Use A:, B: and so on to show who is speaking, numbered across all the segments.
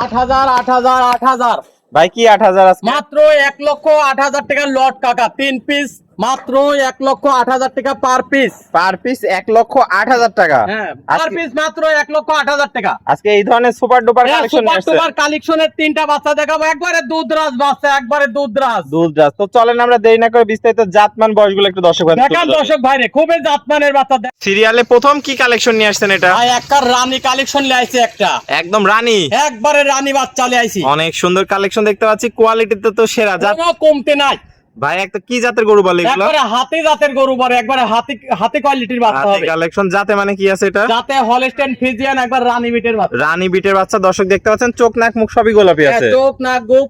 A: 8,000 8,000 8,000
B: ভাই কি 8,000 আজকে?
A: মাত্র 1,08,000 টাকা লট কাকা, 3 পিস মাত্র 1,08,000 টাকা পার পিস।
B: পার পিস 1,08,000 টাকা।
A: হ্যাঁ, পার
B: আজকে
A: পিস মাত্র 1,08,000 টাকা।
B: আজকে এই ধরনের সুপার ডুপার কালেকশন
A: সুপার
B: আসছে।
A: টুপার কালেকশনের 3টা বাচ্চা দেখাবো, একবারে দুধরাজ বাচ্চা, একবারে দুধরাজ।
B: দুধরাজ। তো চলেন আমরা দেরি না করে বিস্তারিত জাতমান বয়সগুলো একটু দর্শক ভাই
A: দেখান দর্শক ভাইরে, খুবই জাতমানের বাচ্চা।
B: সিরিয়ালে প্রথম কি কালেকশন নিয়ে আসছেন এটা?
A: ভাই একটা রানী কালেকশন নিয়ে আইছে, একটা
B: একদম রানী,
A: একবারে রানী বাচ্চা নিয়ে আইছি।
B: অনেক সুন্দর কালেকশন দেখতে পাচ্ছি, কোয়ালিটিতে তো সেরা জাত।
A: কোনো কমতে নাই
B: ভাই একটা কি জাতের গরু বলে এগুলো?
A: একবারে হাতি জাতের গরু, বড় একবারে হাতি হাতি কোয়ালিটির বাচ্চা হবে।
B: কালেকশন জাতে মানে কি আছে এটা?
A: যাতে হলস্টেইন ফ্রিজিয়ান, একবার রানী বিটের বাচ্চা।
B: রানী বিটের বাচ্চা দর্শক দেখতে পাচ্ছেন, চোখ নাক মুখ সবই গোলাপি আছে।
A: চোখ নাক গোপ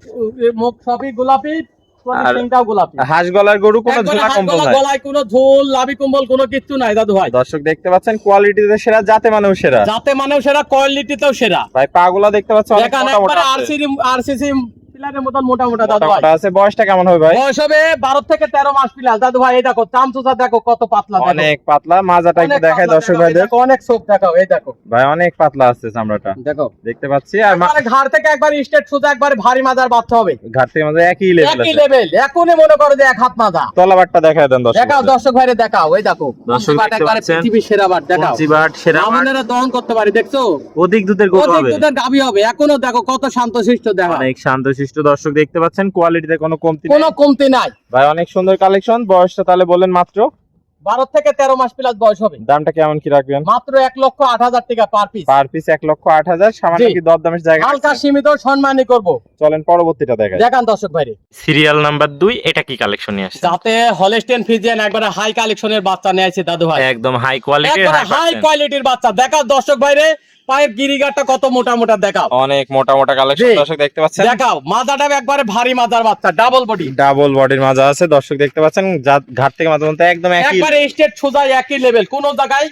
A: মুখ সবই গোলাপি,
B: আর
A: তিনটাও গোলাপি।
B: হাঁস গলার গরু, কোনো ঝোলা কম্বল নাই।
A: গলায় কোনো ঝোল লাভি কম্বল কোনো কিছু নাই দাদু ভাই।
B: দর্শক দেখতে পাচ্ছেন কোয়ালিটিতে সেরা, জাতে মানেও সেরা।
A: যাতে মানেও সেরা, কোয়ালিটিতেও সেরা।
B: ভাই পাগুলা দেখতে পাচ্ছেন অনেক
A: দেখেন
B: মোটা মোটা
A: একবারে
B: আছে।
A: আরসিসি পিলারের মতন মোটা মোটা দাদু
B: মোটা
A: ভাই।
B: মোটা আছে। বয়সটা কেমন হবে ভাই?
A: বয়স হবে 12 থেকে 13 মাস পিলাস দাদু ভাই। এই দেখো চামচুচা, দেখো কত পাতলা, দেখো
B: অনেক পাতলা। মাজাটা একটু
A: অনেক
B: দেখায়
A: পাতলা,
B: দর্শক
A: দেখো,
B: ভাইদের।
A: এই দেখো, অনেক চোখ দেখাও, এই দেখো
B: ভাই অনেক পাতলা আছে চামড়াটা,
A: দেখো
B: দেখতে পাচ্ছি। আর
A: একবারে ঘাড় থেকে একবার স্ট্রেট সোজা, একবারে ভারী মাজার বাচ্চা হবে।
B: ঘাট থেকে মাঝে একই লেভেল
A: একই
B: আছে।
A: লেভেল, এখনই মনে করো যে এক হাত মাজা।
B: তলাবাটটা দেখায় দেন দর্শক।
A: দেখাও দর্শক ভাইরে, দেখাও, এই দেখো
B: দর্শক
A: বাট
B: দেখতে
A: একবারে
B: পাচ্ছেন।
A: পৃথিবীর সেরা বাট, দেখাও
B: কঞ্চিবাট সেরা বাট।
A: আমনেরা দহন করতে পারি, দেখছো
B: অধিক দুধের গরু
A: অধিক
B: হবে।
A: দুধের গাভী হবে। এখনো দেখো কত শান্তশিষ্ট, দেখো
B: অনেক শান্তশিষ্ট দর্শক দেখতে পাচ্ছেন, কোয়ালিটিতে কোনো কমতি
A: কোনো
B: নেই।
A: কমতি নাই।
B: ভাই অনেক সুন্দর কালেকশন। বয়সটা তাহলে বললেন মাত্র
A: 12 থেকে 13 মাস প্লাস বয়স হবে।
B: দামটা কেমন কি রাখবেন?
A: মাত্র 1,08,000 টাকা পার পিস।
B: Per piece 1,08,000। সামান্য
A: জি।
B: কি দরদামের জায়গা
A: হালকা
B: আছে?
A: সীমিত সম্মানই করব।
B: চলেন পরবর্তীটা দেখাই।
A: দেখান দর্শক ভাইরে,
B: সিরিয়াল নাম্বার 2, এটা কি কালেকশন নিয়ে আসছে?
A: যাতে হলস্টেইন ফ্রিজিয়ান, একবারে হাই কালেকশনের বাচ্চা নিয়ে আসছে দাদু ভাই।
B: একদম হাই কোয়ালিটির,
A: একবারে হাই কোয়ালিটির বাচ্চা। দেখাও দর্শক ভাইরে, পায়ের গিরিগাটা কত মোটা মোটা, দেখাও
B: অনেক মোটা মোটা কালেকশন
A: জি।
B: দর্শক দেখতে পাচ্ছেন।
A: দেখাও মাজাটা একবারে ভারী মাজার বাচ্চা, ডাবল বডি,
B: ডাবল বডির মাজা আছে দর্শক দেখতে পাচ্ছেন। ঘাট থেকে মাঝে মধ্যে একদম একই
A: একবারে স্টেট সোজা, একই লেভেল, কোন জায়গায়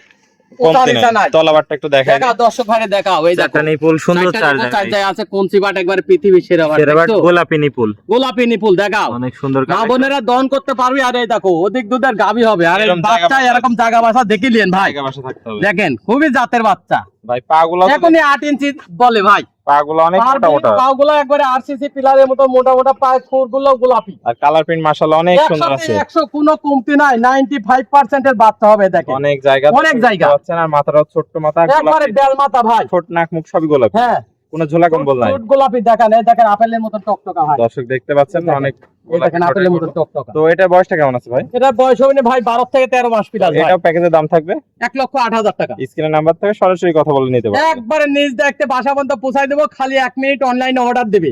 B: কমতি
A: উতারিতা নাই।
B: নাই। তলাবাটটা একটু দেখাই।
A: দেখাও দর্শক ভাইরে, দেখাও এই দেখো
B: চারটা নিপুল সুন্দর, চার
A: চারটায় আছে কঞ্চি বাট, একবারে পৃথিবীর সেরা বাট,
B: জায়গায়
A: দেখছো?
B: গোলাপি নিপুল,
A: গোলাপি নিপুল, দেখাও
B: অনেক সুন্দর
A: মা বোনেরা দহন করতে পারবি। আর এই দেখো অধিক দুধের গাভী হবে। আর এই
B: এরকম জায়গা
A: বাচ্চা
B: বাসা।
A: এরকম জায়গা বাসা দেখিলেন ভাই,
B: জায়গা বাসা থাকতে হবে।
A: দেখেন খুবই জাতের বাচ্চা।
B: ভাই পাগুলো
A: এখনই 8 ইঞ্চি বলে ভাই।
B: পাগুলো অনেক মোটা মোটা,
A: পাগুলো একবারে আরসিসি পিলারের মতো মোটা মোটা, পায়ের খুরগুলো গোলাপি।
B: আর কালার প্রিন্ট মাশাআল্লাহ অনেক সুন্দর আছে।
A: 100 কোনো কমতি নাই, 95% এর বাচ্চা হবে। দেখেন
B: অনেক জায়গা,
A: অনেক জায়গা
B: পাচ্ছেন। আর মাথাটা ছোট্ট মাথা,
A: একবারে বেল মাথা ভাই।
B: ছোট নাক মুখ সবই গোলাপি,
A: হ্যাঁ
B: কোনো ঝোলা কম্বল নাই।
A: ছোট গোলাপি, দেখেন এই দেখেন আপেলের মতো টকটকা ভাই।
B: দর্শক দেখতে পাচ্ছেন
A: দেখেন,
B: অনেক
A: এই দেখেন আপেলের মতো টকটকা।
B: তো এটা বয়সটা কেমন আছে ভাই?
A: এটার বয়স হবে না ভাই 12 থেকে 13 মাস পিলাস ভাই।
B: এটাও প্যাকেজের দাম থাকবে
A: 1,08,000 টাকা।
B: স্ক্রিনের নাম্বার থেকে সরাসরি কথা বলে নিতে পারবেন।
A: একবারে নিজ দেখতে বাসা পর্যন্ত পৌঁছাই দেবো, খালি 1 মিনিট অনলাইনে অর্ডার দিবে।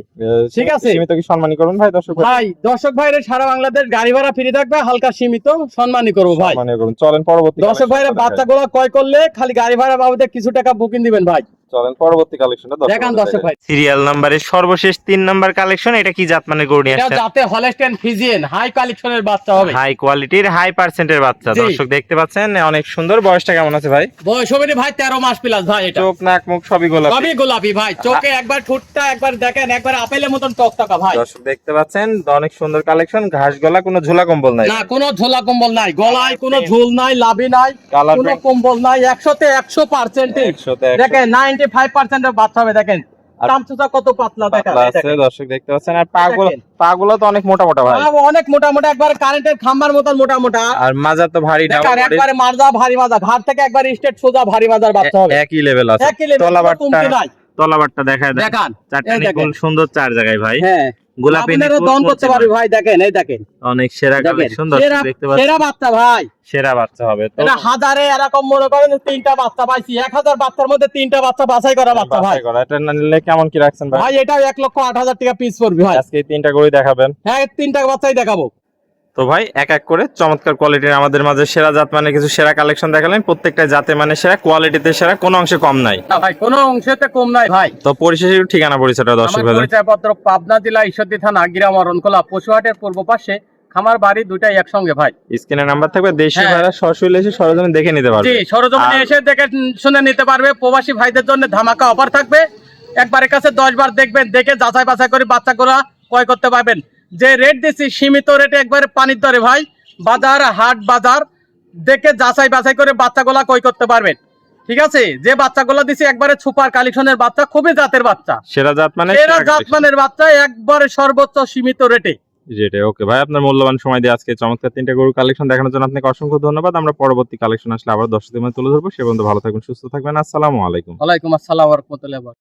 A: ঠিক আছে।
B: সীমিত কি সম্মানী করবেন ভাই দর্শক ভাই?
A: ভাই দর্শক ভাইরে সারা বাংলাদেশ গাড়ি ভাড়া ফ্রি থাকবে, হালকা সীমিত সম্মানই করবো ভাই।
B: সম্মানী করবেন। চলেন পরবর্তী
A: দর্শক ভাইরা বাচ্চাগুলো ক্রয় করলে খালি গাড়ি ভাড়া বাবদে কিছু টাকা বুকিং দিবেন ভাই।
B: চলেন পরবর্তী কালেকশনটা
A: দেখান দর্শক ভাই।
B: সিরিয়াল নাম্বারের সর্বশেষ 3 নাম্বার কালেকশন, এটা কি জাত মানে গরু নিয়ে
A: এটা
B: আসছেন?
A: যাতে হলস্টেইন ফ্রিজিয়ান হাই কালেকশনের বাচ্চা হবে।
B: হাই কোয়ালিটির, হাই পার্সেন্টের বাচ্চা
A: জি।
B: দর্শক দেখতে পাচ্ছেন, অনেক সুন্দর। বয়সটা কেমন আছে ভাই?
A: বয়স হবে না ভাই 13 মাস প্লাস ভাই। এটা
B: চোখ নাক মুখ সবই গোলাপি,
A: সবই গোলাপি ভাই। চোখে একবার ঠোঁটটা একবার দেখেন, একবার আপেলের মতন টকটকা ভাই।
B: দর্শক দেখতে পাচ্ছেন অনেক সুন্দর কালেকশন। ঘাস গলা, কোনো ঝোলা কম্বল নাই।
A: না কোনো ঝোলা কম্বল নাই, গলায় কোনো ঝোল নাই, লাভি নাই,
B: কালার
A: কোনো
B: প্রিন্ট
A: কম্বল নাই। 100তে 100%
B: 100তে 100
A: দেখেন 95% এর বাচ্চা হবে। দেখেন
B: আর
A: চামচুচা কত পাতলা, দেখেন
B: পাতলা আছে দর্শক দেখতে পাচ্ছেন। আর পাগুলো,
A: দেখেন।
B: পাগুলো তো অনেক মোটা মোটা ভাই।
A: অনেক মোটা মোটা, একবার কারেন্টের খাম্বার মতন মোটা মোটা।
B: আর মাজা তো ভারী, ডাবল
A: দেখেন
B: বডি,
A: একবারে মাজা ভারী মাজা, ঘাট থেকে একবার স্ট্রেট সোজা ভারী মাজার বাচ্চা হবে।
B: একই লেভেল আছে।
A: একই level, কোনো কমতি নাই।
B: তলাবাটটা দেখায় দেন।
A: দেখান
B: চারটা
A: এই দেখেন।
B: নিপুল সুন্দর, 4 জায়গায় ভাই।
A: হ্যাঁ
B: গোলাপি
A: আপনারা
B: নিপুল,
A: দহন করতে
B: কঞ্চি
A: পারবে
B: বাট।
A: ভাই। দেখেন এই দেখেন,
B: অনেক সেরা
A: দেখেন
B: কালেকশন দর্শক দেখতে পাচ্ছেন।
A: সেরা বাচ্চা ভাই।
B: সেরা বাচ্চা হবে তো।
A: এটা হাজারে এরকম মনে করেন 3টা বাচ্চা পাইছি, 1000 বাচ্চার মধ্যে 3টা বাচ্চা বাছাই করা বাচ্চা ভাই।
B: বাছাই করা। এটা না নিলে কেমন কি রাখছেন ভাই?
A: ভাই এটাও 1,08,000 টাকা পিস পড়বে ভাই।
B: আজকে এই 3টা করে দেখাবেন।
A: হ্যাঁ 3টা বাচ্চাই দেখাবো।
B: তো ভাই এক এক করে চমৎকার কোয়ালিটির আমাদের মাঝে সেরা জাত মানে কিছু সেরা কালেকশন দেখালেন। প্রত্যেকটা জাতে মানে সেরা, কোয়ালিটিতে সেরা, কোনো অংশে কম নাই।
A: না ভাই কোনো অংশেতে কম নাই ভাই।
B: তো পরিশেষে ঠিকানা পরিচয়টা দর্শক
A: আমার
B: ভাই।
A: পরিচয়পত্র পাবনা জেলা ঈশ্বরদী থানা গিরাম অরণকোলা পশুহাটের পূর্ব পাশে, খামার বাড়ি দুটাই একসঙ্গে ভাই।
B: স্ক্রিনের নাম্বার থাকবে, দেশি
A: হ্যাঁ।
B: ভাইরা সরাসরি এসে সরজমিনে দেখে নিতে পারবে।
A: জি সরজমিনে এসে দেখে শুনে নিতে পারবে। প্রবাসী ভাইদের জন্য ধামাকা অফার থাকবে। একবারের কাছে 10 বার দেখবেন, দেখে যাচাই বাছাই করে বাচ্চাগুলো ক্রয় করতে পারবেন। যে রেট দিচ্ছি সীমিত রেটে, একবারে পানির দরে ভাই। বাজার হাট বাজার দেখে যাচাই বাছাই করে বাচ্চাগুলো ক্রয় করতে পারবেন। ঠিক আছে, যে বাচ্চাগুলো দিছি একবারে সুপার কালেকশনের বাচ্চা, খুবই জাতের বাচ্চা,
B: সেরা জাত মানে
A: সেরা জাতমানের বাচ্চা, একবারে সর্বোচ্চ সীমিত রেটে।
B: যেটা ওকে ভাই, আপনার মূল্যবান সময় দিয়ে আজকে চমৎকার 3টা গরুর কালেকশন দেখানোর জন্য আপনাকে অসংখ্য ধন্যবাদ। আমরা পরবর্তী কালেকশন আসলে আবার দর্শকদের মধ্যে তুলে ধরবো। সে পর্যন্ত ভালো থাকবেন, সুস্থ থাকবেন। আসসালামু আলাইকুম।
A: ওয়ালাইকুম আসসালাম ওয়া রাহমাতুল্লাহি ওয়া বারাকাতুহু।